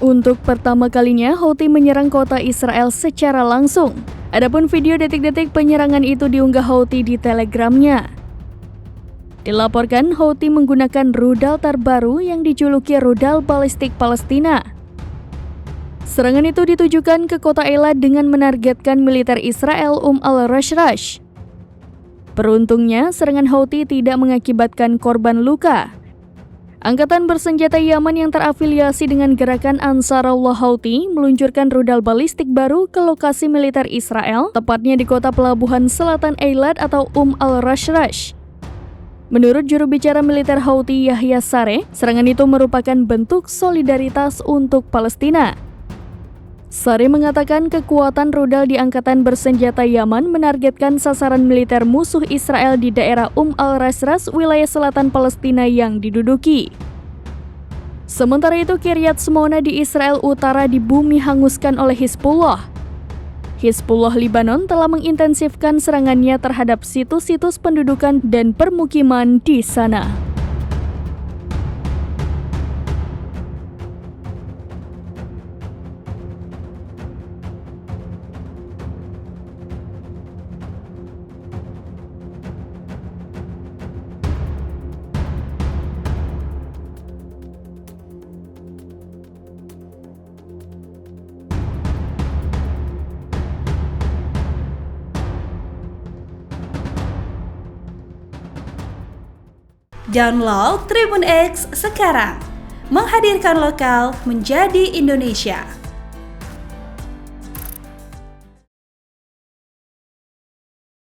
Untuk pertama kalinya, Houthi menyerang kota Israel secara langsung. Adapun video detik-detik penyerangan itu diunggah Houthi di Telegramnya. Dilaporkan Houthi menggunakan rudal terbaru yang dijuluki rudal balistik Palestina. Serangan itu ditujukan ke kota Eilat dengan menargetkan militer Israel al-Rashrash. Beruntungnya, serangan Houthi tidak mengakibatkan korban luka. Angkatan bersenjata Yaman yang terafiliasi dengan gerakan Ansarullah Houthi meluncurkan rudal balistik baru ke lokasi militer Israel, tepatnya di kota pelabuhan selatan Eilat atau al-Rashrash. Menurut juru bicara militer Houthi Yahya Sareh, serangan itu merupakan bentuk solidaritas untuk Palestina. Sareh mengatakan kekuatan rudal di Angkatan Bersenjata Yaman menargetkan sasaran militer musuh Israel di daerah al-Rashrash, wilayah selatan Palestina yang diduduki. Sementara itu, Kiryat Shmona di Israel Utara dibumi hanguskan oleh Hizbullah. Hizbullah Lebanon telah mengintensifkan serangannya terhadap situs-situs pendudukan dan permukiman di sana. Download Tribun X sekarang, menghadirkan lokal menjadi Indonesia.